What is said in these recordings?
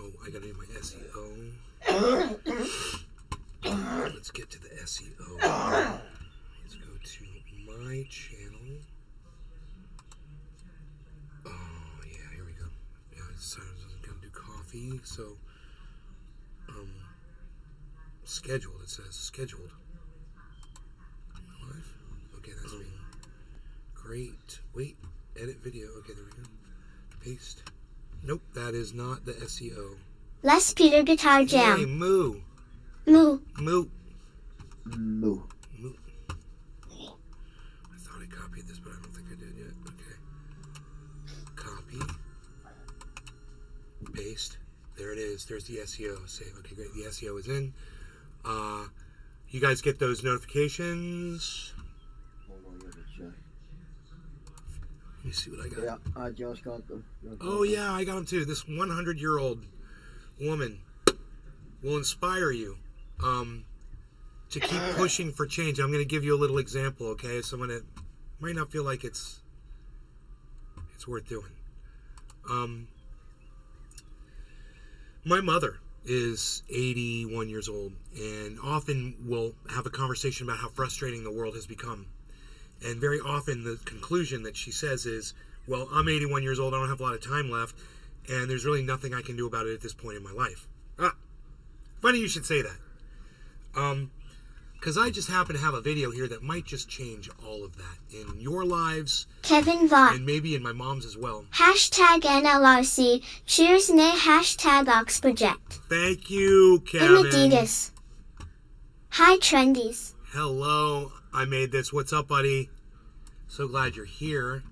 Oh, I gotta do my SEO. Let's get to the SEO. Let's go to my channel. Oh, yeah, here we go. Yeah, I'm gonna do coffee, so, scheduled, it says, scheduled. Live? Okay, that's me. Great. Wait, edit video. Okay, there we go. Paste. Nope, that is not the SEO. Les Peter Guitar Jam. Hey, moo. Moo. Moo. Moo. Moo. I thought I copied this, but I don't think I did yet. Okay. Copy. Paste. There it is. There's the SEO. Save. Okay, great. The SEO is in. You guys get those notifications? Hold on, let me check. Let me see what I got. Yeah, I just got them. Oh, yeah, I got them too. This 100-year-old woman will inspire you to keep pushing for change. I'm going to give you a little example, okay? Someone that might not feel like it's worth doing. My mother is 81 years old and often will have a conversation about how frustrating the world has become. And very often the conclusion that she says is, well, I'm 81 years old, I don't have a lot of time left, and there's really nothing I can do about it at this point in my life. Funny you should say that. Because I just happen to have a video here that might just change all of that in your lives. Kevin Vaught. And maybe in my mom's as well. Hashtag NLRC. Cheers nay hashtag Oxproject. Thank you, Kevin. Adidas. Hi, Trendies. Hello. I made this. What's up, buddy? So glad you're here.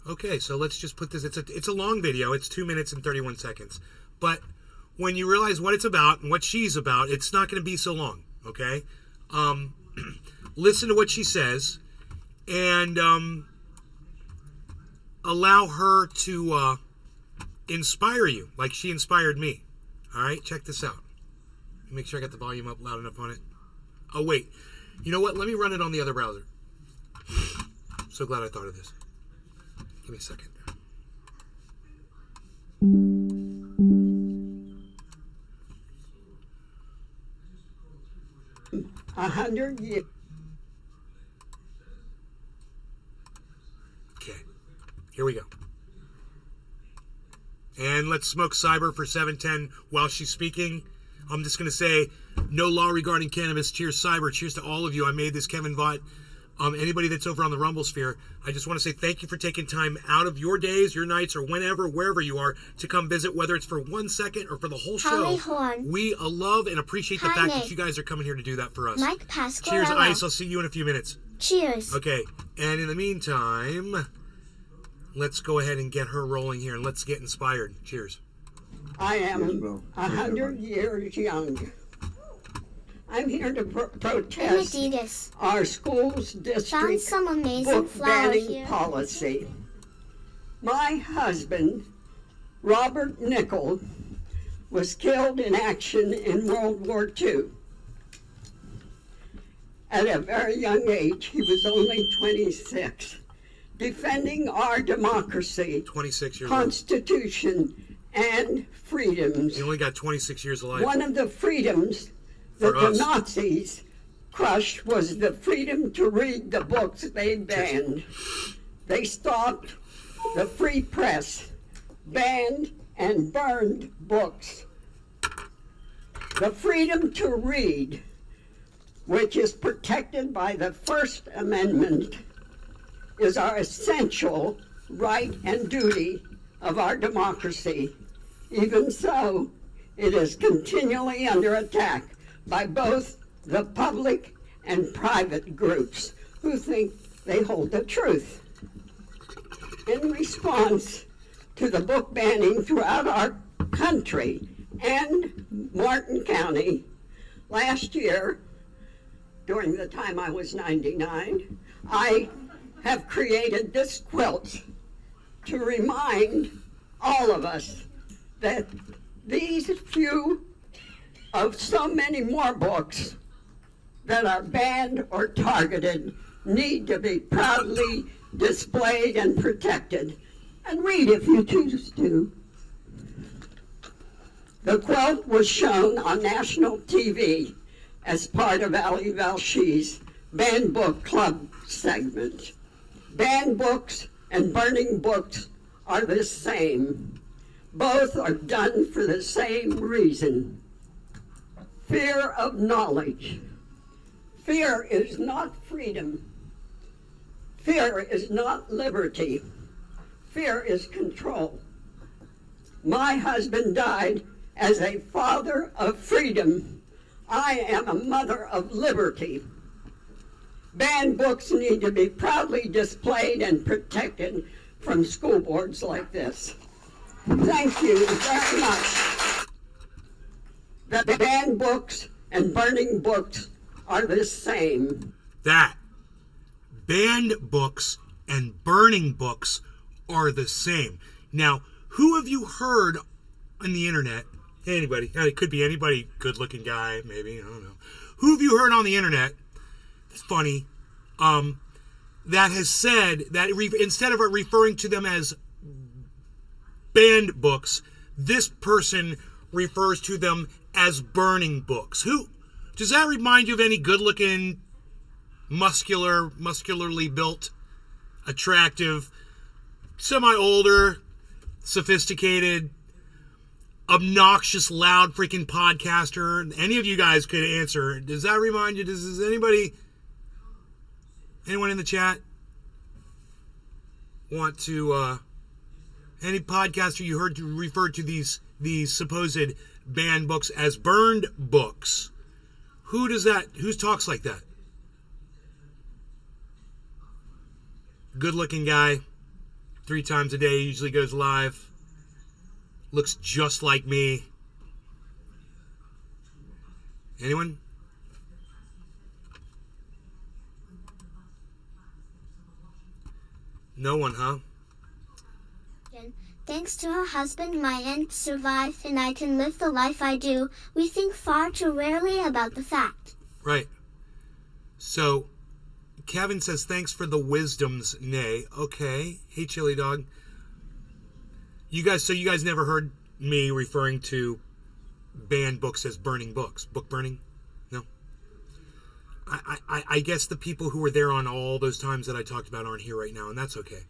Okay, so let's just put this. It's a long video. It's 2 minutes and 31 seconds. But when you realize what it's about and what she's about, it's not going to be so long. Okay, listen to what she says and allow her to inspire you like she inspired me. All right, check this out. Make sure I got the volume up loud enough on it. Oh wait, you know what? Let me run it on the other browser. So glad I thought of this. Give me a second. $100 years. Okay, here we go. And let's smoke cyber for 710 while she's speaking. I'm just going to say, no law regarding cannabis. Cheers, cyber. Cheers to all of you. I made this, Kevin Vaught. Anybody that's over on the Rumble Sphere, I just want to say thank you for taking time out of your days, your nights, or whenever, wherever you are, to come visit, whether it's for 1 second or for the whole show. Horn. We love and appreciate the fact that you guys are coming here to do that for us. Mike Pasquarello. Cheers, Ice. I'll see you in a few minutes. Cheers. Okay, and in the meantime, let's go ahead and get her rolling here, and let's get inspired. Cheers. I am 100 years young. I'm here to protest Adidas. our school's Found district some amazing book flower banning here. policy. My husband, Robert Nickel, was killed in action in World War II. At a very young age, he was only 26, defending our democracy, 26 years old. Constitution, and freedoms. He only got 26 years of life. One of the freedoms that For the us. Nazis crushed was the freedom to read the books they banned. They stopped the free press, banned and burned books. The freedom to read, which is protected by the First Amendment, is our essential right and duty of our democracy. Even so, it is continually under attack by both the public and private groups who think they hold the truth. In response to the book banning throughout our country and Martin County, last year, during the time I was 99, I have created this quilt to remind all of us that these few of so many more books that are banned or targeted need to be proudly displayed and protected. And read if you choose to. The quilt was shown on national TV as part of Ali Valshi's Banned Book Club segment. Banned books and burning books are the same. Both are done for the same reason. Fear of knowledge. Fear is not freedom. Fear is not liberty. Fear is control. My husband died as a father of freedom. I am a mother of liberty. Banned books need to be proudly displayed and protected from school boards like this. Thank you very much. The banned books and burning books are the same. That banned books and burning books are the same. Now, who have you heard on the internet? Anybody. It could be anybody, good-looking guy, maybe. I don't know. Who have you heard on the internet? It's funny. That has said that instead of referring to them as banned books, this person refers to them as burning books. Who does that remind you of? Any good-looking, muscularly built, attractive, semi-older, sophisticated, obnoxious, loud freaking podcaster? Any of you guys could answer. Does that remind you? Does anyone in the chat want to any podcaster you heard refer to these supposed banned books as burned books? Who talks like that? Good looking guy, 3 times a day, usually goes live, looks just like me. Anyone? No one, huh? Thanks to her husband, my aunt survived and I can live the life I do. We think far too rarely about the fact. Right. So, Kevin says, thanks for the wisdoms, nay. Okay. Hey, Chili Dog. You guys never heard me referring to banned books as burning books? Book burning? No? I guess the people who were there on all those times that I talked about aren't here right now, and that's okay.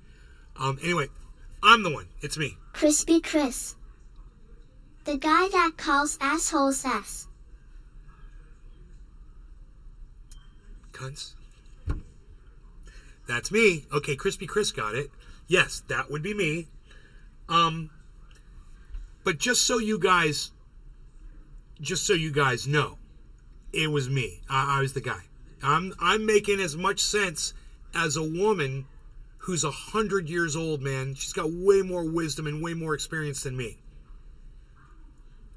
Anyway, I'm the one. It's me. Crispy Chris. The guy that calls assholes ass. Cunts. That's me. Okay, Crispy Chris got it. Yes, that would be me. But just so you guys know, it was me. I was the guy. I'm making as much sense as a woman who's 100 years old, man. She's got way more wisdom and way more experience than me.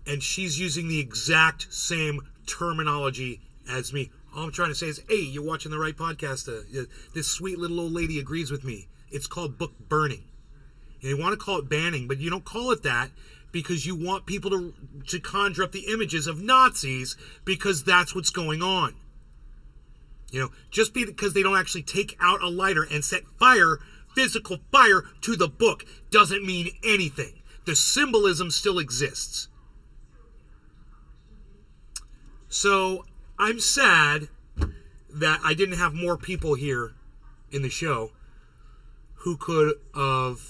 And she's using the exact same terminology as me. All I'm trying to say is, hey, you're watching the right podcast. This sweet little old lady agrees with me. It's called book burning. And you want to call it banning, but you don't call it that because you want people to conjure up the images of Nazis because that's what's going on. You know, just because they don't actually take out a lighter and set fire, physical fire, to the book doesn't mean anything. The symbolism still exists. So, I'm sad that I didn't have more people here in the show who could have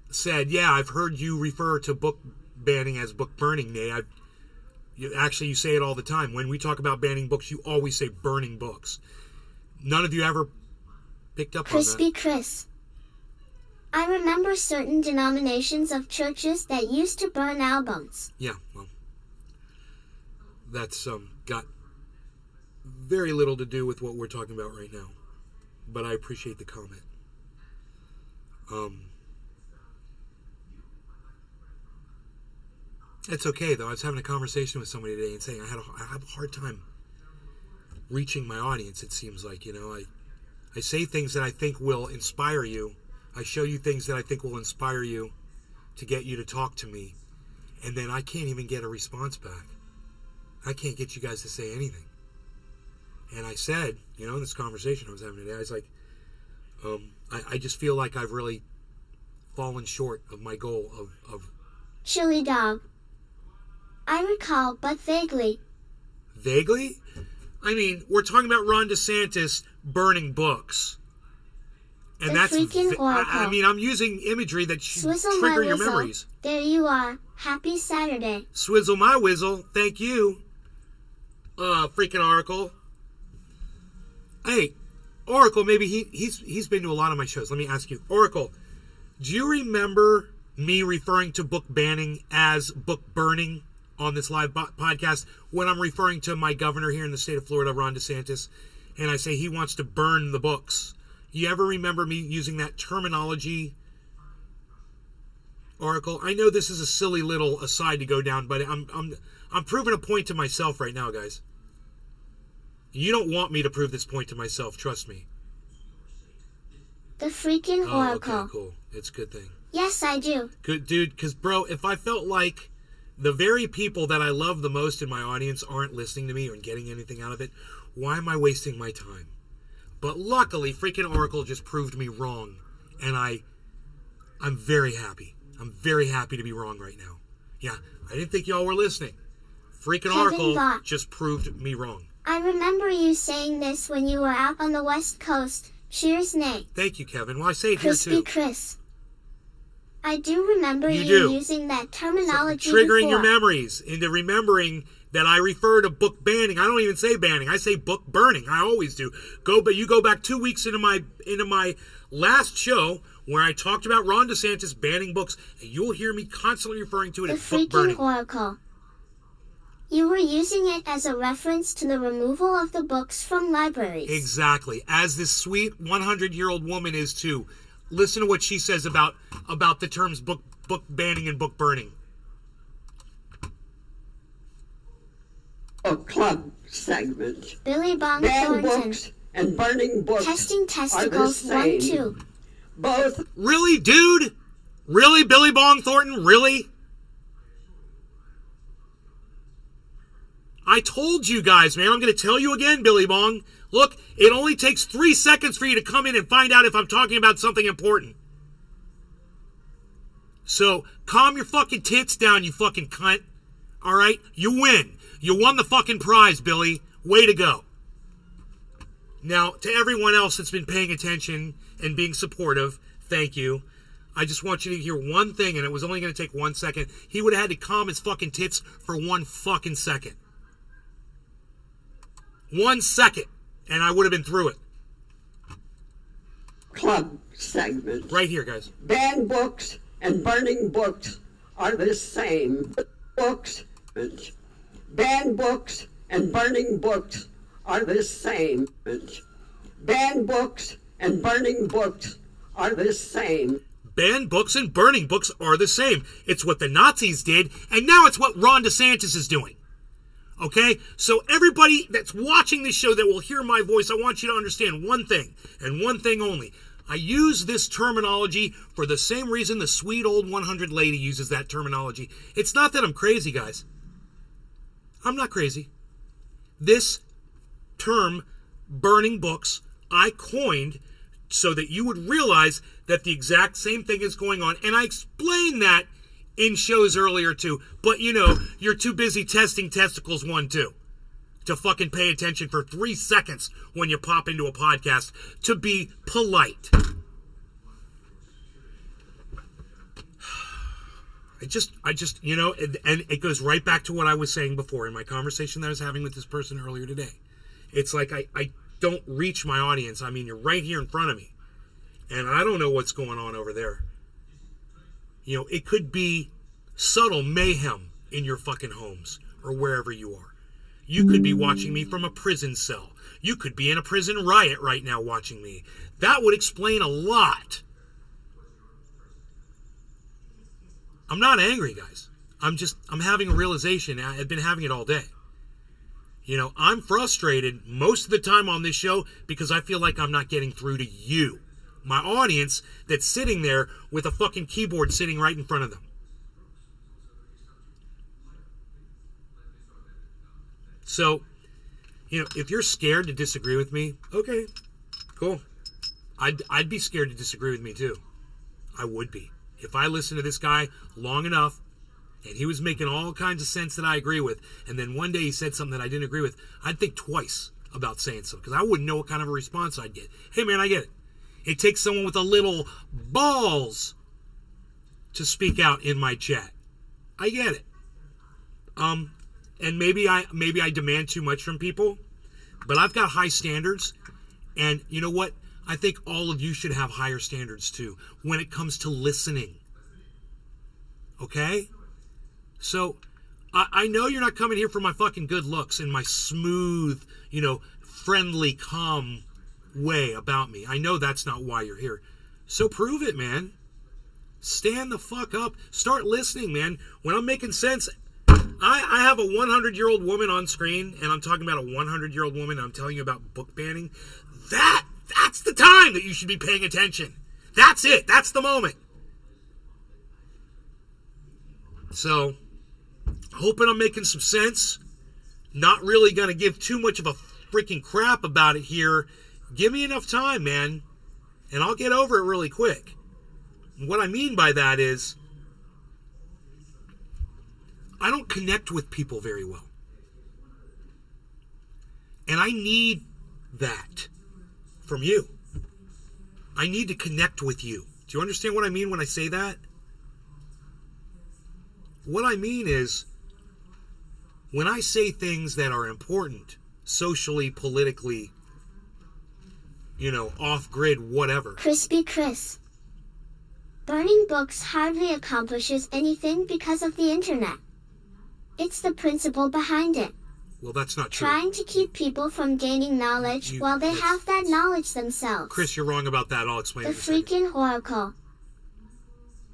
said, yeah, I've heard you refer to book banning as book burning, Nay. You say it all the time. When we talk about banning books, you always say burning books. None of you ever picked up on that. Crispy Chris. I remember certain denominations of churches that used to burn albums. Yeah, well, that's got very little to do with what we're talking about right now. But I appreciate the comment. It's okay, though. I was having a conversation with somebody today and saying I have a hard time reaching my audience, it seems like. You know, I say things that I think will inspire you. I show you things that I think will inspire you to get you to talk to me. And then I can't even get a response back. I can't get you guys to say anything. And I said, in this conversation I was having today, I was like, I just feel like I've really fallen short of my goal of Chili dog. I recall, but vaguely. Vaguely? I mean, we're talking about Ron DeSantis burning books. And The that's freaking oracle. I mean, I'm using imagery that should Swizzle trigger my your whistle. memories. There you are. Happy Saturday. Swizzle my whizzle. Thank you. Freaking Oracle. Hey, Oracle, maybe he's been to a lot of my shows. Let me ask you, Oracle, do you remember me referring to book banning as book burning on this live podcast when I'm referring to my governor here in the state of Florida, Ron DeSantis, and I say he wants to burn the books? You ever remember me using that terminology, Oracle? I know this is a silly little aside to go down, but I'm proving a point to myself right now, guys. You don't want me to prove this point to myself, trust me. The freaking Oh, oracle. okay, cool. It's a good thing. Yes, I do. Good, dude, because, bro, if I felt like the very people that I love the most in my audience aren't listening to me or getting anything out of it, why am I wasting my time? But luckily, freaking Oracle just proved me wrong, and I'm very happy. I'm very happy to be wrong right now. Yeah, I didn't think y'all were listening. Freaking Kevin Oracle Bott. just proved me wrong. I remember you saying this when you were out on the West Coast. Cheers, Nate. Thank you, Kevin. Well, I say it here, Crispy too. Chris. I do remember You you do. using that terminology Triggering your before. memories into remembering that I refer to book banning. I don't even say banning. I say book burning. I always do. But you go back 2 weeks into my last show where I talked about Ron DeSantis banning books, and you'll hear me constantly referring to it The as book freaking burning. oracle. You were using it as a reference to the removal of the books from libraries. Exactly. As this sweet 100-year-old woman is too. Listen to what she says about the terms book banning and book burning. Book club segment. Billy Bong Banned Thornton. books and burning books Testing are testicles the 1, same. 2. Both Really, dude? Really, Billy Bong Thornton? Really? I told you guys, man. I'm going to tell you again, Billy Bong. Look, it only takes 3 seconds for you to come in and find out if I'm talking about something important. So, calm your fucking tits down, you fucking cunt. All right? You win. You won the fucking prize, Billy. Way to go. Now, to everyone else that's been paying attention and being supportive, thank you. I just want you to hear one thing, and it was only going to take 1 second. He would have had to calm his fucking tits for 1 fucking second. 1 second, and I would have been through it. club segment. Right here, guys. Banned books and burning books are the same. Books. Banned books and burning books are the same. Banned books and burning books are the same. Banned books and burning books are the same. It's what the Nazis did, and now it's what Ron DeSantis is doing. Okay? So everybody that's watching this show that will hear my voice, I want you to understand one thing, and one thing only. I use this terminology for the same reason the sweet old 100 lady uses that terminology. It's not that I'm crazy, guys. I'm not crazy. This term, burning books, I coined so that you would realize that the exact same thing is going on. And I explained that in shows earlier too. But you're too busy testing testicles 1, 2 to fucking pay attention for 3 seconds when you pop into a podcast to be polite. I just, and it goes right back to what I was saying before in my conversation that I was having with this person earlier today. It's like I don't reach my audience. I mean, you're right here in front of me. And I don't know what's going on over there. It could be subtle mayhem in your fucking homes or wherever you are. You could be watching me from a prison cell. You could be in a prison riot right now watching me. That would explain a lot. I'm not angry, guys. I'm having a realization. I've been having it all day. I'm frustrated most of the time on this show because I feel like I'm not getting through to you, my audience that's sitting there with a fucking keyboard sitting right in front of them. So, if you're scared to disagree with me, okay, cool. I'd be scared to disagree with me too. I would be. If I listened to this guy long enough and he was making all kinds of sense that I agree with, and then one day he said something that I didn't agree with, I'd think twice about saying so, because I wouldn't know what kind of a response I'd get. Hey man, I get it. It takes someone with a little balls to speak out in my chat. I get it. And maybe I demand too much from people, but I've got high standards, and you know what? I think all of you should have higher standards too when it comes to listening. Okay? So, I know you're not coming here for my fucking good looks and my smooth, friendly, calm way about me. I know that's not why you're here. So prove it, man. Stand the fuck up. Start listening, man. When I'm making sense, I have a 100-year-old woman on screen, and I'm talking about a 100-year-old woman, and I'm telling you about book banning. That's the time that you should be paying attention. That's it. That's the moment. So, hoping I'm making some sense. Not really going to give too much of a freaking crap about it here. Give me enough time, man, and I'll get over it really quick. And what I mean by that is, I don't connect with people very well. And I need that from you. I need to connect with you. Do you understand what I mean when I say that? What I mean is, when I say things that are important, socially, politically, off-grid, whatever. Crispy Chris. Burning books hardly accomplishes anything because of the internet. It's the principle behind it. Well, that's not true. Trying to keep people from gaining knowledge while they have that knowledge themselves. Chris, you're wrong about that. I'll explain The it in a second. freaking oracle.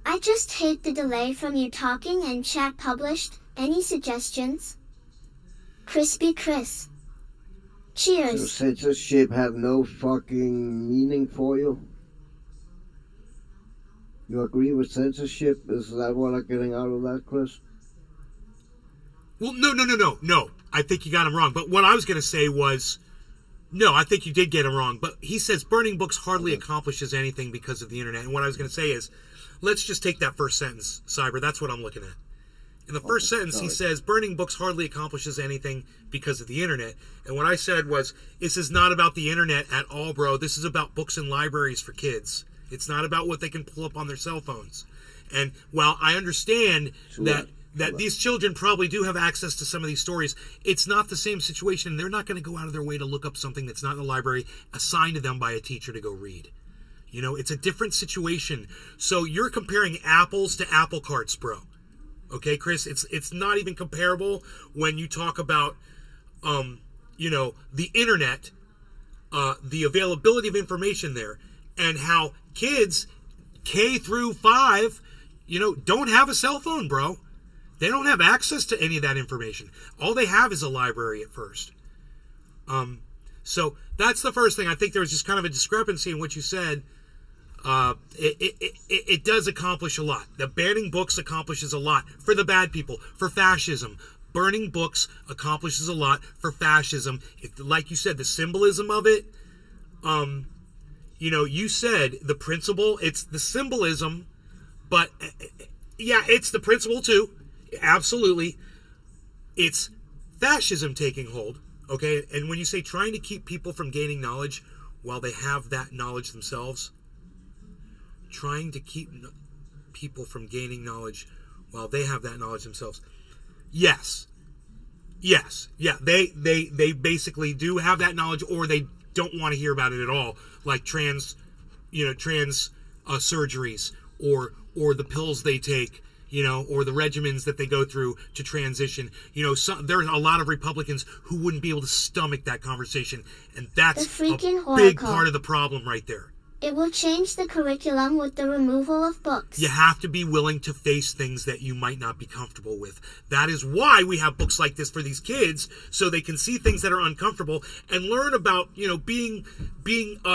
I just hate the delay from you talking and chat published. Any suggestions? Crispy Chris. So Cheers. censorship have no fucking meaning for you? You agree with censorship? Is that what I'm getting out of that, Chris? Well, no. I think you got him wrong. But what I was going to say was, no, I think you did get him wrong. But he says burning books hardly accomplishes anything because of the internet. And what I was going to say is, let's just take that first sentence, Cyber. That's what I'm looking at. In the first sentence, he says, burning books hardly accomplishes anything because of the internet. And what I said was, this is not about the internet at all, bro. This is about books and libraries for kids. It's not about what they can pull up on their cell phones. And while I understand that these children probably do have access to some of these stories, it's not the same situation. They're not going to go out of their way to look up something that's not in the library assigned to them by a teacher to go read. It's a different situation. So you're comparing apples to apple carts, bro. Okay, Chris? It's not even comparable when you talk about, the internet, the availability of information there, and how kids K through 5, don't have a cell phone, bro. They don't have access to any of that information. All they have is a library at first. So that's the first thing. I think there was just kind of a discrepancy in what you said. It does accomplish a lot. The banning books accomplishes a lot for the bad people, for fascism. Burning books accomplishes a lot for fascism. Like you said, the symbolism of it, you said the principle, it's the symbolism, but yeah, it's the principle too. Absolutely. It's fascism taking hold, okay? And when you say trying to keep people from gaining knowledge while they have that knowledge themselves, trying to keep people from gaining knowledge while they have that knowledge themselves. Yes. Yeah, they basically do have that knowledge, or they don't want to hear about it at all, like trans surgeries, or the pills they take, or the regimens that they go through to transition. There's a lot of Republicans who wouldn't be able to stomach that conversation, and that's a big part of the problem right there. It will change the curriculum with the removal of books. You have to be willing to face things that you might not be comfortable with. That is why we have books like this for these kids, so they can see things that are uncomfortable and learn about, being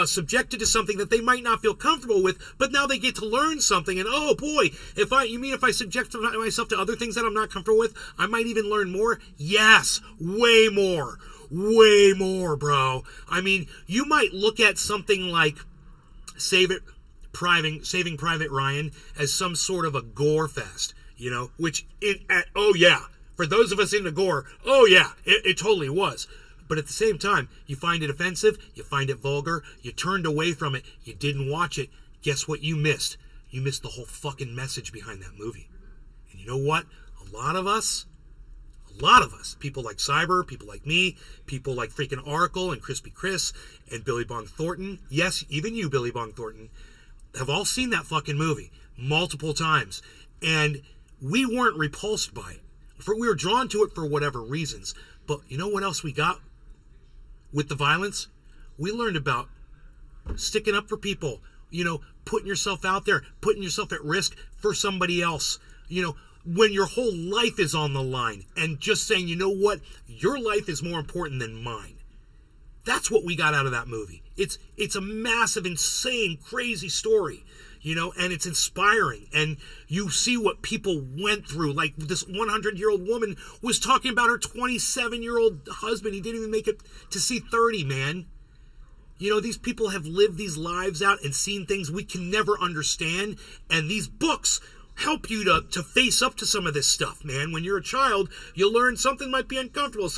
subjected to something that they might not feel comfortable with, but now they get to learn something. And oh boy, if I subject myself to other things that I'm not comfortable with, I might even learn more? Yes, way more. way more, bro. I mean, you might look at something like Saving Private Ryan as some sort of a gore fest, which for those of us into gore, it totally was. But at the same time, you find it offensive, you find it vulgar, you turned away from it, you didn't watch it. Guess what you missed? You missed the whole fucking message behind that movie. And you know what? A lot of us, people like Cyber, people like me, people like freaking Oracle and Crispy Chris and Billy Bong Thornton, yes, even you, Billy Bong Thornton, have all seen that fucking movie multiple times. And we weren't repulsed by it. We were drawn to it for whatever reasons. But you know what else we got with the violence? We learned about sticking up for people, putting yourself out there, putting yourself at risk for somebody else, when your whole life is on the line, and just saying, you know what, your life is more important than mine. That's what we got out of that movie. It's a massive, insane, crazy story, and it's inspiring. And you see what people went through. Like this 100-year-old woman was talking about her 27-year-old husband. He didn't even make it to see 30, man. These people have lived these lives out and seen things we can never understand. And these books help you to face up to some of this stuff, man. When you're a child, you learn something might be uncomfortable,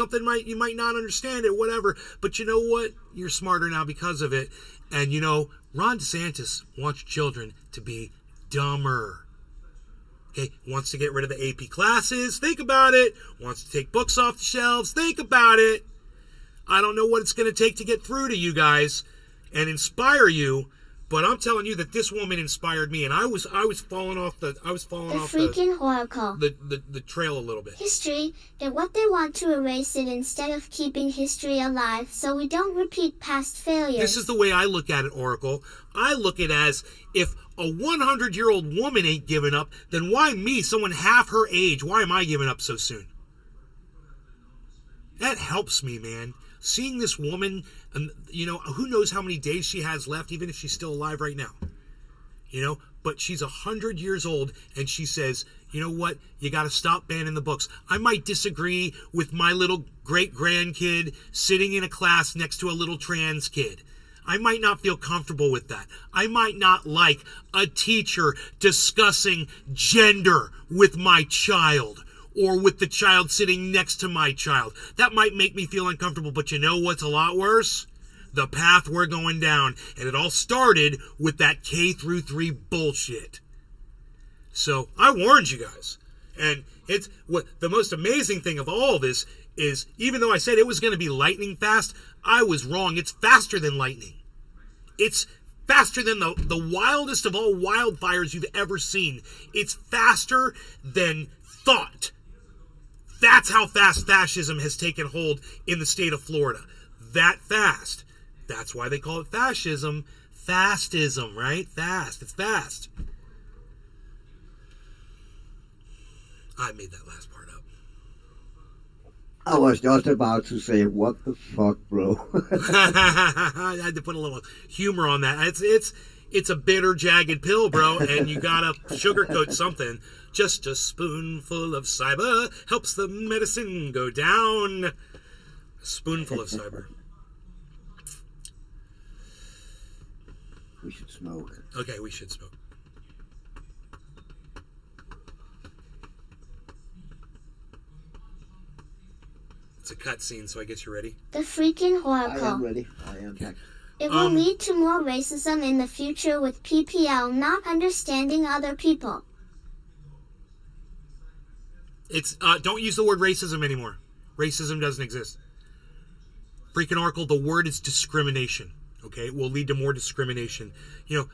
you might not understand it, whatever. But you know what? You're smarter now because of it. And Ron DeSantis wants children to be dumber. Okay, wants to get rid of the AP classes. Think about it. Wants to take books off the shelves. Think about it. I don't know what it's going to take to get through to you guys and inspire you. But I'm telling you that this woman inspired me, and I was falling off the freaking oracle. The trail a little bit. History, and what they want to erase it instead of keeping history alive so we don't repeat past failures. This is the way I look at it, Oracle. I look at it as, if a 100-year-old woman ain't giving up, then why me, someone half her age, why am I giving up so soon? That helps me, man. Seeing this woman, who knows how many days she has left, even if she's still alive right now. But she's 100 years old, and she says, you know what, you got to stop banning the books. I might disagree with my little great-grandkid sitting in a class next to a little trans kid. I might not feel comfortable with that. I might not like a teacher discussing gender with my child, or with the child sitting next to my child. That might make me feel uncomfortable, but you know what's a lot worse? The path we're going down. And it all started with that K-3 bullshit. So, I warned you guys. And it's what the most amazing thing of all this is, even though I said it was going to be lightning fast, I was wrong. It's faster than lightning. It's faster than the wildest of all wildfires you've ever seen. It's faster than thought. That's how fast fascism has taken hold in the state of Florida. That fast. That's why they call it fascism. Fastism, right? Fast. It's fast. I made that last part up. I was just about to say, what the fuck, bro? I had to put a little humor on that. It's a bitter, jagged pill, bro, and you gotta sugarcoat something. Just a spoonful of cyber helps the medicine go down. A spoonful of cyber. We should smoke. Okay, we should smoke. It's a cutscene, so I guess you're ready. The freaking oracle. I am ready. I am. Okay. It will lead to more racism in the future with PPL not understanding other people. It's don't use the word racism anymore. Racism doesn't exist. Freaking Oracle, the word is discrimination. Okay, it will lead to more discrimination. It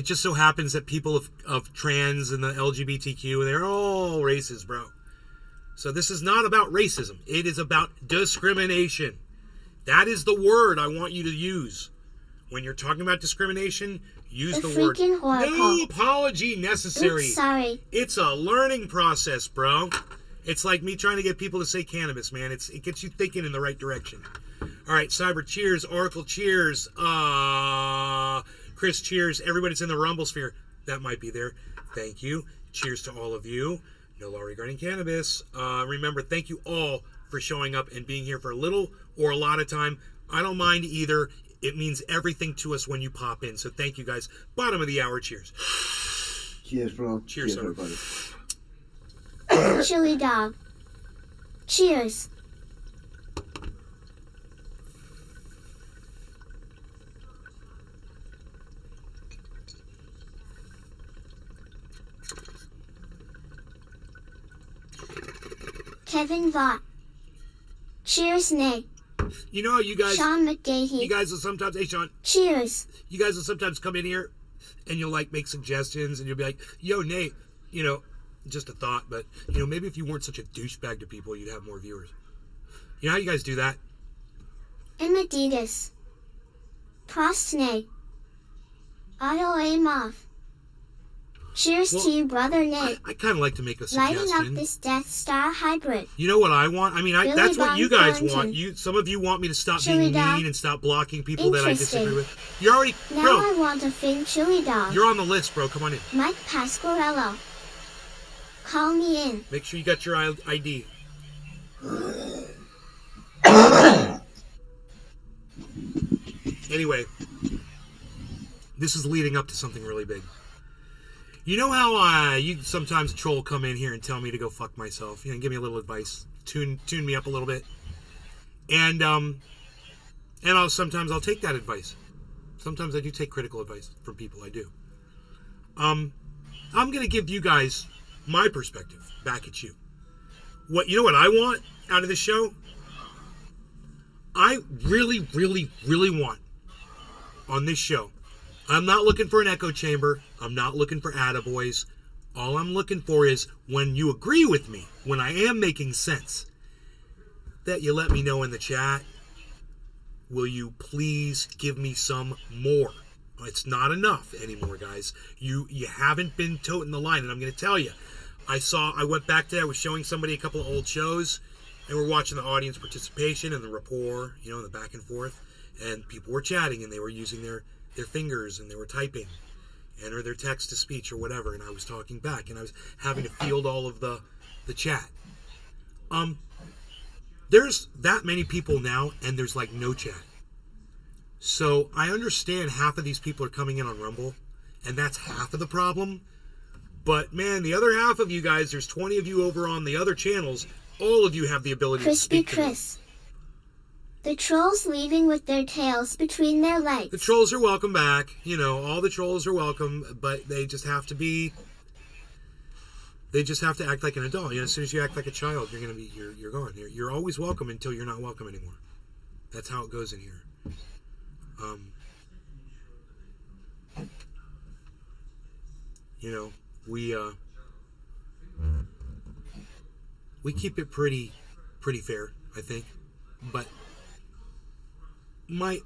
just so happens that people of trans and the LGBTQ, they're all racist, bro. So this is not about racism. It is about discrimination. That is the word I want you to use. When you're talking about discrimination, use the word. Freaking oracle. No apology necessary. Oops, sorry. It's a learning process, bro. It's like me trying to get people to say cannabis, man. It gets you thinking in the right direction. All right, Cyber, cheers. Oracle, cheers. Chris, cheers. Everybody's in the Rumble sphere. That might be there. Thank you. Cheers to all of you. No law regarding cannabis. Remember, thank you all for showing up and being here for a little or a lot of time. I don't mind either. It means everything to us when you pop in. So thank you guys. Bottom of the hour. Cheers. Cheers, bro. Cheers, son. everybody. Chili dog. Cheers. Kevin Vaught. Cheers, Nick. You know how you guys... Sean McGahee. You guys will sometimes... Hey, Sean. Cheers. You guys will sometimes come in here and you'll, like, make suggestions and you'll be like, yo, Nate, you know, just a thought, but, you know, maybe if you weren't such a douchebag to people, you'd have more viewers. You know how you guys do that? Adidas. Prost, Nick. Otto Amoff. Cheers to you, brother Nick. I kind of like to make a suggestion. Lighting up this Death Star hybrid. You know what I want? I mean, Billy that's what Bob you guys Thornton. want. Some of you want me to stop Chili being dog. mean and stop blocking people that I Interesting. disagree with. You're already... Now Bro, I want a fin chili dog. you're on the list, bro. Come on in. Mike Pasquarello. Call me in. Make sure you got your ID. Anyway, this is leading up to something really big. You know how you sometimes a troll come in here and tell me to go fuck myself, you know, give me a little advice, tune me up a little bit, and sometimes I'll take that advice. Sometimes I do take critical advice from people. I do. I'm gonna give you guys my perspective back at you. You know what I want out of this show? I really, really, really want on this show. I'm not looking for an echo chamber. I'm not looking for attaboys. All I'm looking for is when you agree with me, when I am making sense, that you let me know in the chat. Will you please give me some more? It's not enough anymore, guys. You haven't been toting the line, and I'm going to tell you. I went back there, I was showing somebody a couple of old shows, and we're watching the audience participation and the rapport, you know, the back and forth, and people were chatting, and they were using their fingers, and they were typing, or their text-to-speech or whatever, and I was talking back, and I was having to field all of the chat. There's that many people now, and there's like no chat. So I understand half of these people are coming in on Rumble, and that's half of the problem. But man, the other half of you guys, there's 20 of you over on the other channels. All of you have the ability to Crispy speak to me. Chris. The trolls leaving with their tails between their legs. The trolls are welcome back. You know, all the trolls are welcome, but they just have to be... They just have to act like an adult. You know, as soon as you act like a child, you're gone. You're always welcome until you're not welcome anymore. That's how it goes in here. You know, we keep it pretty fair, I think. But my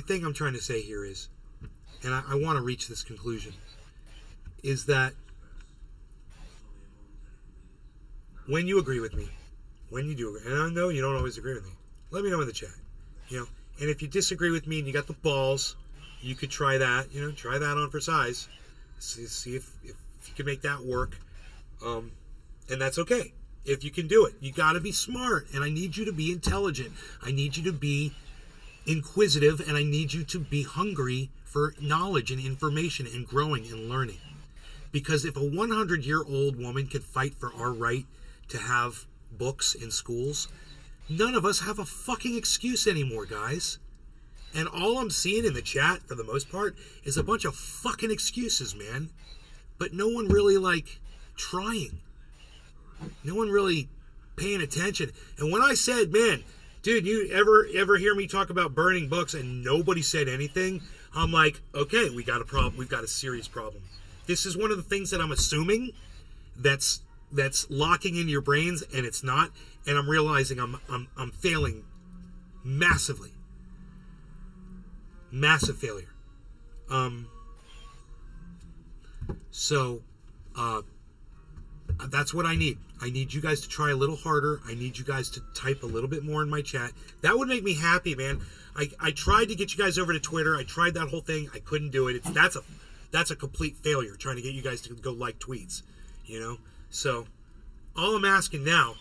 thing I'm trying to say here is, and I want to reach this conclusion, is that when you agree with me, when you do agree, and I know you don't always agree with me, let me know in the chat, you know. And if you disagree with me and you got the balls, you could try that, you know, try that on for size, see if you can make that work, and that's okay. If you can do it, you got to be smart, and I need you to be intelligent. I need you to be inquisitive, and I need you to be hungry for knowledge and information and growing and learning. Because if a 100-year-old woman could fight for our right to have books in schools, none of us have a fucking excuse anymore, guys. And all I'm seeing in the chat, for the most part, is a bunch of fucking excuses, man. But no one really, like, trying. No one really paying attention. And when I said, man, dude, you ever hear me talk about burning books and nobody said anything? I'm like, okay, we got a problem. We've got a serious problem. This is one of the things that I'm assuming that's locking in your brains, and it's not. And I'm realizing I'm failing massively. Massive failure. So that's what I need. I need you guys to try a little harder. I need you guys to type a little bit more in my chat. That would make me happy, man. I tried to get you guys over to Twitter. I tried that whole thing. I couldn't do it. That's a complete failure, trying to get you guys to go like tweets, you know? So all I'm asking now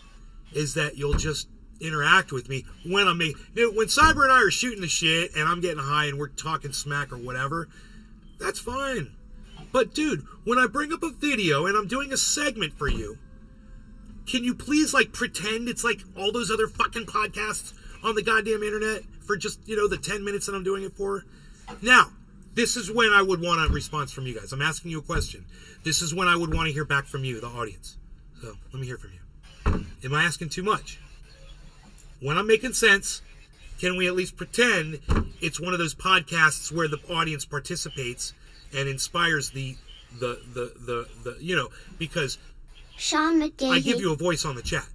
is that you'll just interact with me when I'm making. When Cyber and I are shooting the shit and I'm getting high and we're talking smack or whatever, that's fine. But dude, when I bring up a video and I'm doing a segment for you, can you please like pretend it's like all those other fucking podcasts on the goddamn internet for just, the 10 minutes that I'm doing it for? Now, this is when I would want a response from you guys. I'm asking you a question. This is when I would want to hear back from you, the audience. So, let me hear from you. Am I asking too much? When I'm making sense, can we at least pretend it's one of those podcasts where the audience participates and inspires because Sean McGahee. I give you a voice on the chat.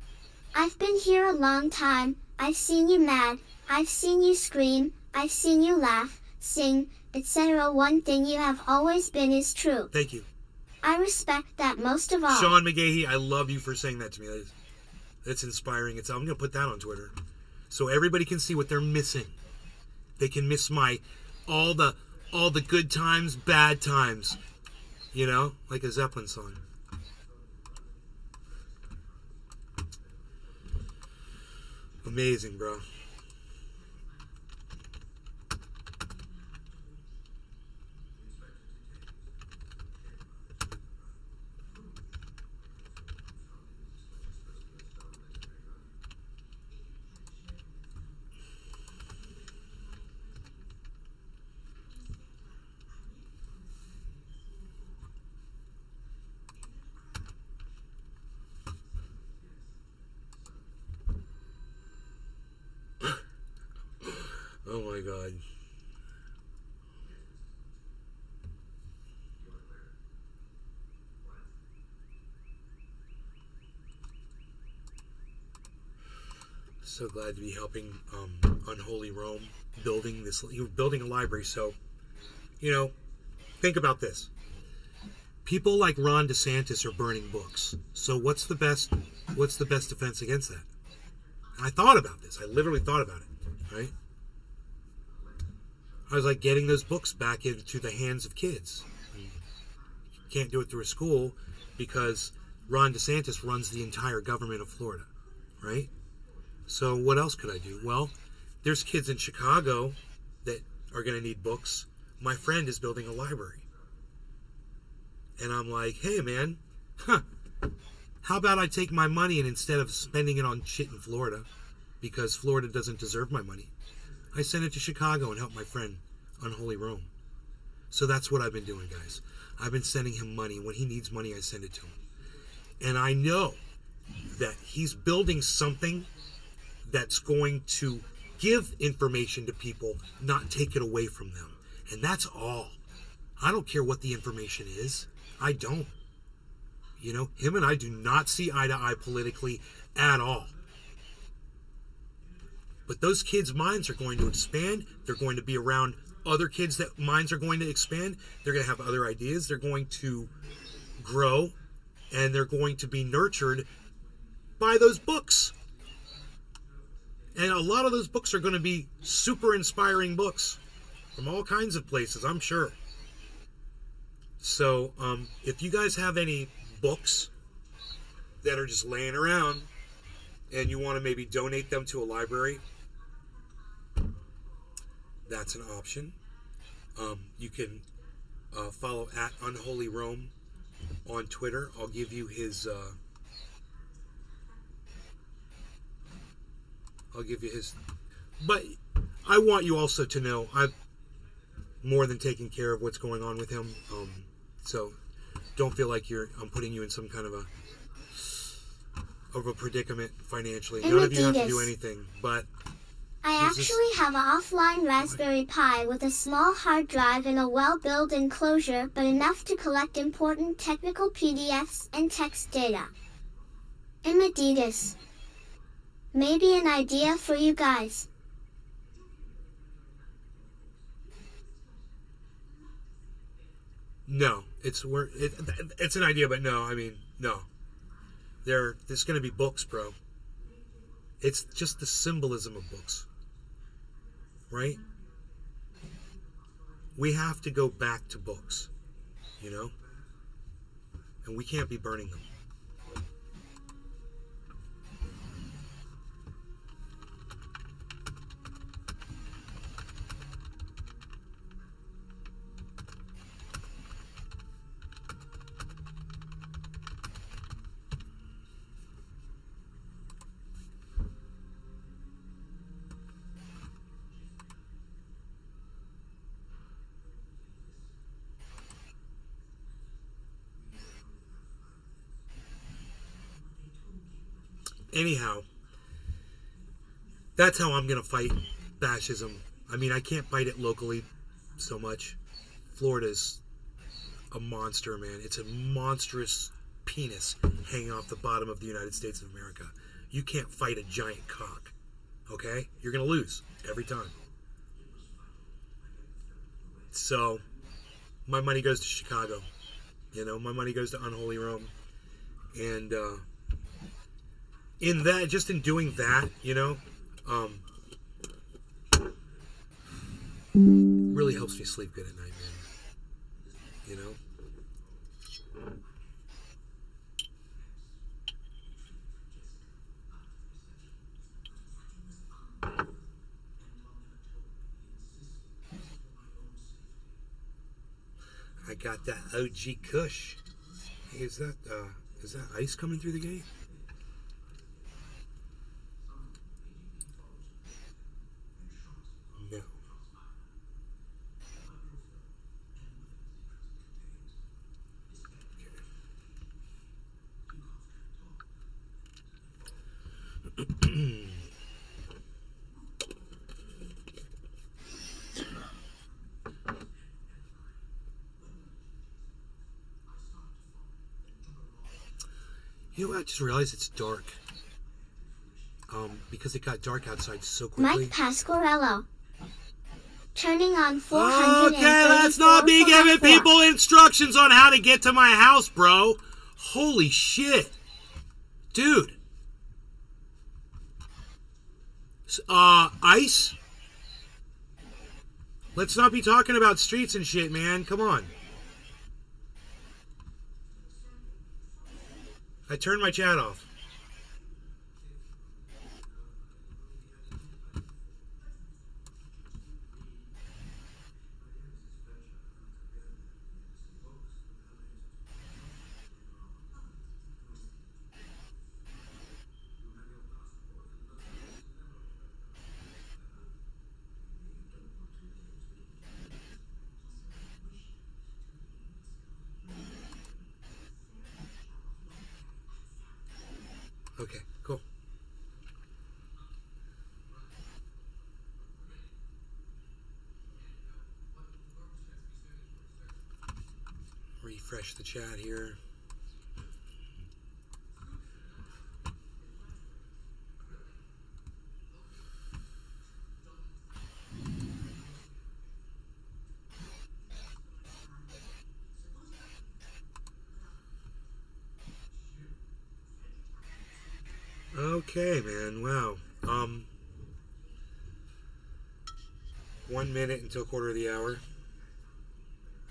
I've been here a long time. I've seen you mad. I've seen you scream. I've seen you laugh, sing, etc. One thing you have always been is true. Thank you. I respect that most of all. Sean McGahee, I love you for saying that to me. That's inspiring. I'm going to put that on Twitter so everybody can see what they're missing. They can miss all the good times, bad times. Like a Zeppelin song. Amazing, bro. Oh my God. So glad to be helping Unholy Rome building this. You're building a library, so think about this. People like Ron DeSantis are burning books. So what's the best defense against that? I thought about this. I literally thought about it, right? I was like getting those books back into the hands of kids. You can't do it through a school because Ron DeSantis runs the entire government of Florida, right? So what else could I do? Well, there's kids in Chicago that are going to need books. My friend is building a library. And I'm like, hey man, how about I take my money and instead of spending it on shit in Florida, because Florida doesn't deserve my money, I send it to Chicago and help my friend Unholy Rome. So that's what I've been doing, guys. I've been sending him money. When he needs money, I send it to him. And I know that he's building something that's going to give information to people, not take it away from them. And that's all. I don't care what the information is. I don't. Him and I do not see eye to eye politically at all. But those kids' minds are going to expand. They're going to be around other kids that minds are going to expand. They're going to have other ideas. They're going to grow. And they're going to be nurtured by those books. And a lot of those books are going to be super inspiring books from all kinds of places, I'm sure. So, if you guys have any books that are just laying around and you want to maybe donate them to a library, that's an option. You can follow at Unholy Rome on Twitter. I'll give you his but I want you also to know I've more than taken care of what's going on with him. So don't feel like I'm putting you in some kind of a predicament financially. None of you have to do anything, but I actually have an offline Raspberry Pi with a small hard drive and a well-built enclosure, but enough to collect important technical PDFs and text data. I'm Adidas. Maybe an idea for you guys. No, it's an idea, but no. I mean, no. There's going to be books, bro. It's just the symbolism of books, right? We have to go back to books, and we can't be burning them. anyhow, that's how I'm going to fight fascism. I mean, I can't fight it locally so much. Florida's a monster, man. It's a monstrous penis hanging off the bottom of the United States of America. You can't fight a giant cock, okay? You're going to lose every time. So, my money goes to Chicago. You know, my money goes to Unholy Rome. And in that, just in doing that, you know, really helps me sleep good at night, man. You know? I got that OG Kush. Hey, is that ice coming through the gate? No. Okay. You know what? I just realized it's dark. Because it got dark outside so quickly. Mike Pasquarello. Turning on 434. Okay, that's not me giving people instructions on how to get to my house, bro. Holy shit. Dude. Ice? Let's not be talking about streets and shit, man. Come on. I turned my chat off. Okay, cool. Refresh the chat here. Okay, man. Wow. 1 minute until quarter of the hour.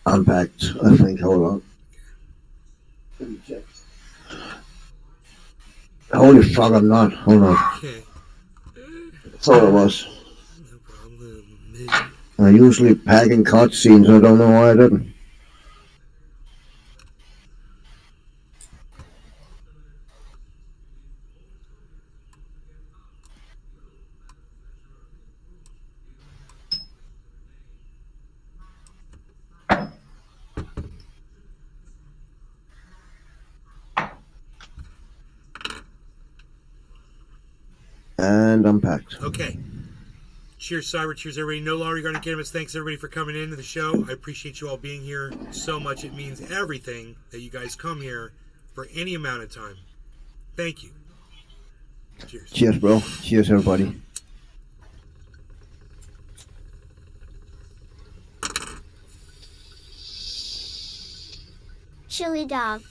I'm packed, I think. Hold on. Let me check. Holy fuck, I'm not. Hold on. Okay. Thought I was. No problem. I usually pack in cutscenes. I don't know why I didn't. And I'm packed. Okay. Cheers, Cyber. Cheers, everybody. No law regarding cannabis. Thanks, everybody, for coming into the show. I appreciate you all being here so much. It means everything that you guys come here for any amount of time. Thank you. Cheers. Cheers, bro. Cheers, everybody. Chili dog.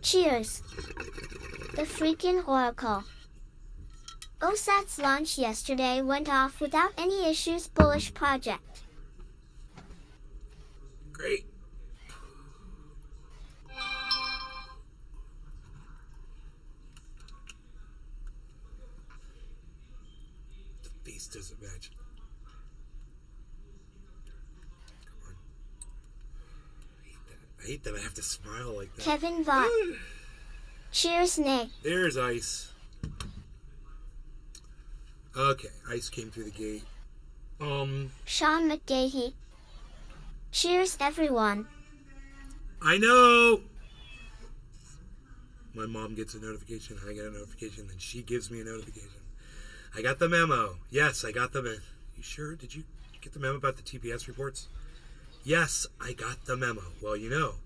Cheers. The freaking oracle. OSAT's launch yesterday went off without any issues. Bullish project. Great. The face doesn't match. Come on. I hate that I have to smile like that. Kevin Vaught. Cheers, Nick. There's Ice. Okay, Ice came through the gate. Sean McGahee. Cheers, everyone. I know. My mom gets a notification, I get a notification, then she gives me a notification. I got the memo. Yes, I got the memo. You sure? Did you get the memo about the TPS reports? Yes, I got the memo. Well, you know,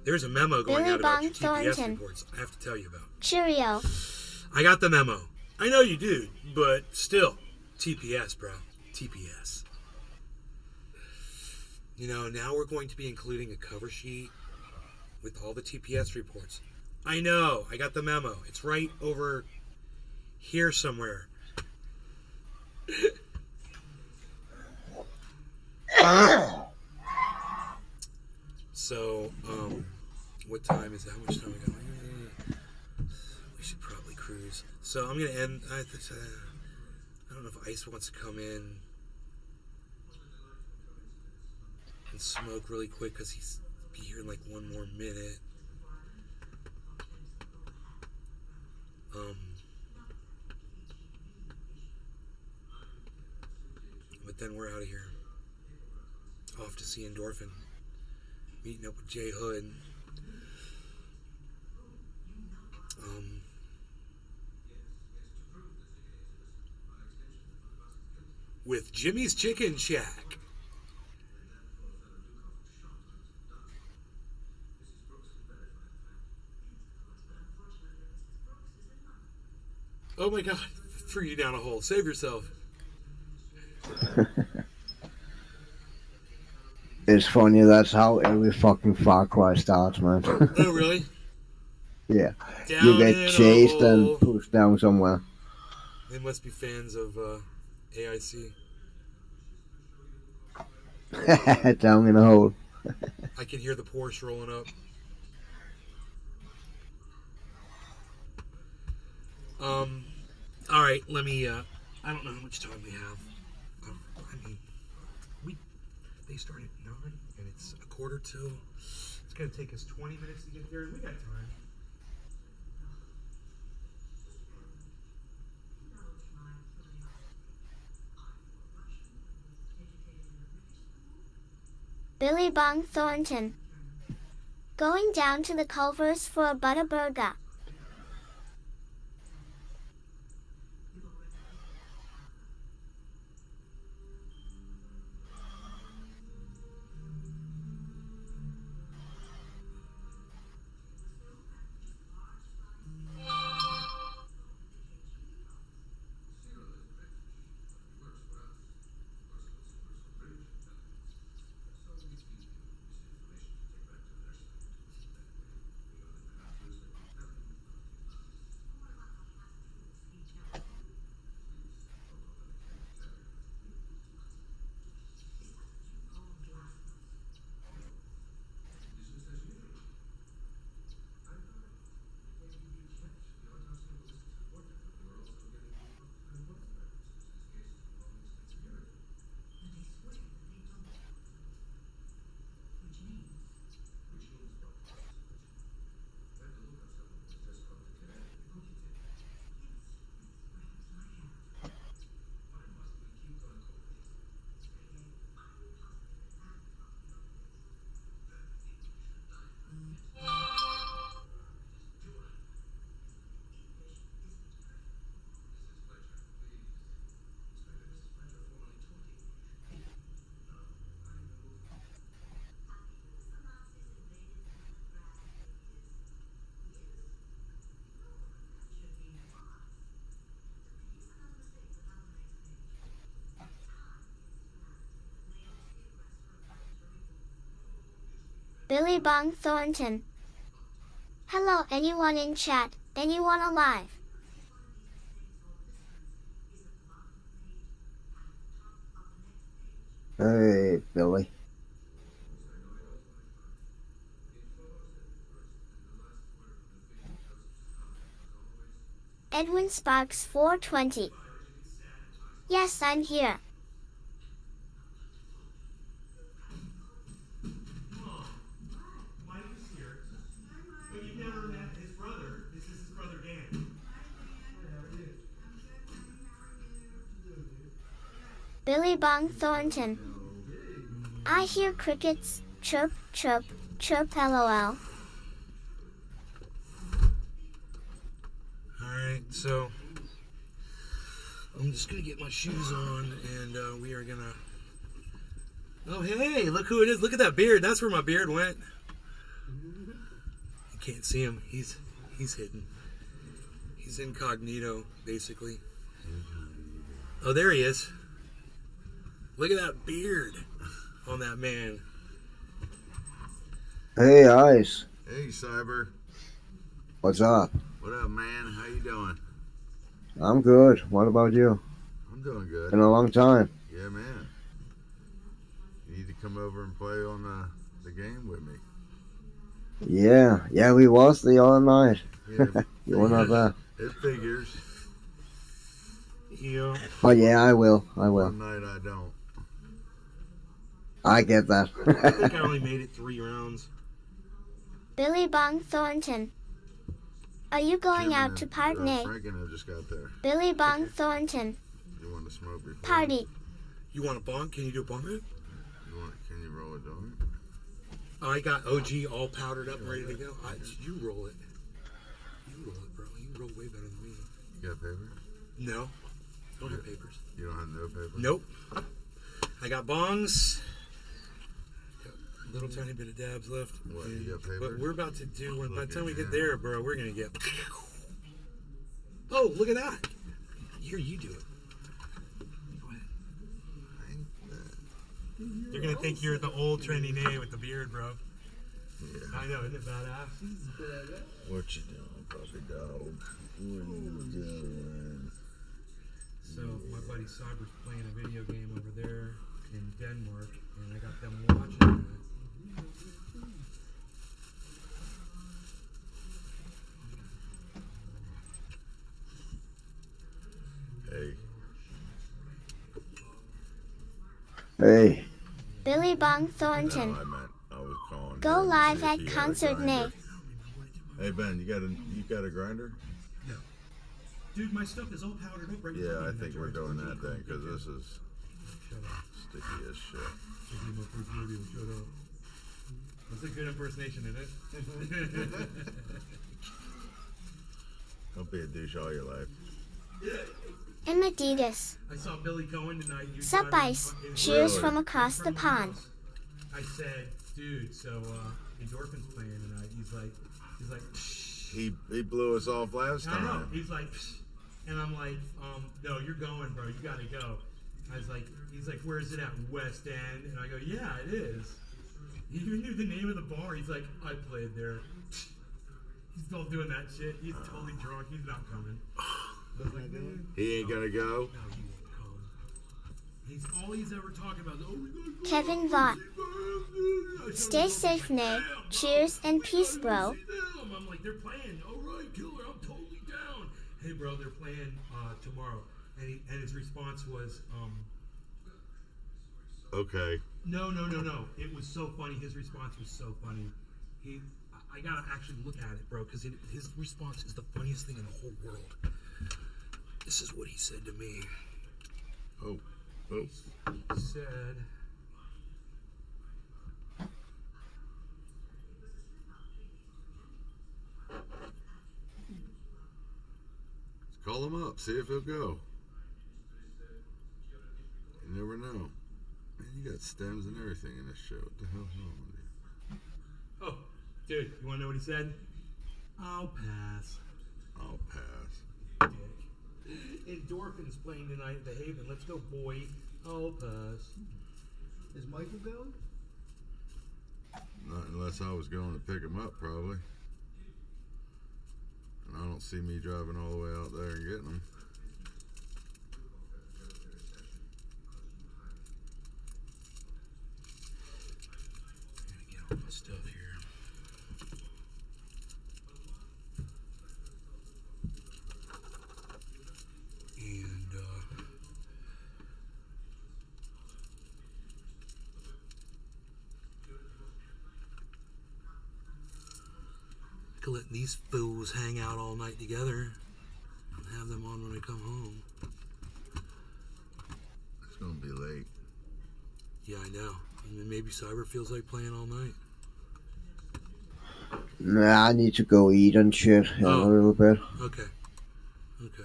there's a memo going Billy out about Bong your TPS Thornton. reports I have to tell you about. Cheerio. I got the memo. I know you do, but still, TPS, bro. TPS. You know, now we're going to be including a cover sheet with all the TPS reports. I know, I got the memo. It's right over here somewhere. So, what time is that? How much time we got? We should probably cruise. So I'm gonna end. I don't know if Ice wants to come in and smoke really quick because he's be here in like one more minute. But then we're out of here. Off to see Endorphin. Meeting up with Jay Hood. With Jimmy's Chicken Shack. Oh my god, threw you down a hole. Save yourself. It's funny, that's how every fucking Far Cry starts, man. Oh, really? Yeah. Down You get in a chased hole. and pushed down somewhere. They must be fans of AIC. Down in a hole. I can hear the Porsche rolling up. All right, let me. I don't know how much time we have. I mean, they start at 9, and it's 1:45. It's gonna take us 20 minutes to get there, and we got time. Billy Bong Thornton. Going down to the Culver's for a Butterburger. Billy Bong Thornton. Hello anyone in chat, anyone alive? Hey, Billy. Edwin Sparks 420. Yes, I'm here. Mike is here, but you've never met his brother. This is his brother Dan. Billy Bong Thornton. I hear crickets, chirp, chirp, chirp, lol. right, so I'm just gonna get my shoes on, and we are gonna. Oh, hey, look who it is! Look at that beard. That's where my beard went. You can't see him. He's hidden. He's incognito, basically. Oh, there he is. Look at that beard on that man. Hey, Ice. Hey, Cyber. What's up? What up, man? How you doing? I'm good. What about you? I'm doing good. Been a long time. Yeah, man. You need to come over and play on the game with me. Yeah, we was the other night. Yeah, You were not there. it figures. Yeah. Oh yeah, I will. One night I don't. I get that. I think I only made it 3 rounds. Billy Bong Thornton. Are you going Jim out and, to party? Frank and I just got there. Billy Bong Thornton. You want to smoke before? Party. You want a bong? Can you do a bong? Can you roll a joint? I got OG all powdered up and ready to go. You roll it. You roll it, bro. You roll way better than me. You got paper? No. Don't have papers. You don't have no paper? Nope. I got bongs. Got a little tiny bit of dabs left. What, you got paper? But we're about to do, by the time we get there, bro, we're going to get... Oh, look at that. Here, you do it. Go ahead. They're going to think you're the old trendy name with the beard, bro. Yeah. I know, isn't it badass? What you doing, puppy dog? What are you doing? So my buddy Cyber's playing a video game over there in Denmark, and I got them watching it. Hey. Hey. Billy Bong No, Thornton. I was calling. Go Ben to live see if at you had a Concert grinder. Nay. Hey Ben, you got a grinder? No. Dude, my stuff is all powdered up right now. Yeah, I think we're doing that then, because this is Shut up. sticky as shit. This is my first rodeo. Shut up. That's a good impersonation, isn't it? Don't be a douche all your life. And Adidas. I saw Billy Cohen tonight. He was Sup driving Ice. in- Cheers Really? from across the from my pond. house. I said, dude, so Endorphin's playing tonight. He's like, He blew us off last I know. time. He's like, and I'm like, no, you're going, bro. You gotta go. I was like, he's like, where is it at? West End. And I go, yeah, it is. He even knew the name of the bar. He's like, I played there. He's still doing that shit. He's totally drunk. He's not coming. I was like, man, He ain't gonna go. no, he won't come. He's all he's ever talking about is, oh, we gotta go Kevin see Vaught. them. I said, Stay "Oh, safe, like, Nay. damn, Cheers and peace, we bro. gotta go see them." I'm like, they're playing. All right, killer. I'm totally down. Hey, bro, they're playing tomorrow. And his response was, Okay. no. It was so funny. His response was so funny. I gotta actually look at it, bro, because his response is the funniest thing in the whole world. This is what he said to me. Oh. He said, Let's call him up. See if he'll go. You never know. Man, you got stems and everything in this show. What the hell's wrong with you? oh, dude, you wanna know what he said? I'll pass. I'll pass. Dick. Endorphin's playing tonight at the Haven. Let's go, boy. I'll pass. Is Michael going? Not unless I was going to pick him up, probably. And I don't see me driving all the way out there and getting him. Gotta get all my stuff here. And could let these fools hang out all night together and have them on when we come home. It's gonna be late. Yeah, I know. And then maybe Cyber feels like playing all night. Nah, I need to go eat and shit in a little bit. Okay. Okay.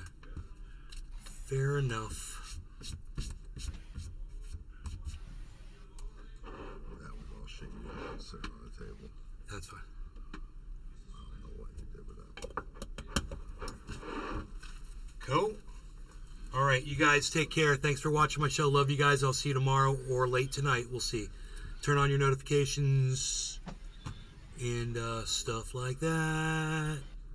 Fair enough. That was all shit you had sitting on the table. That's fine. I don't know what you did with that. Cool. All right, you guys take care. Thanks for watching my show. Love you guys. I'll see you tomorrow or late tonight. We'll see. Turn on your notifications and stuff like that.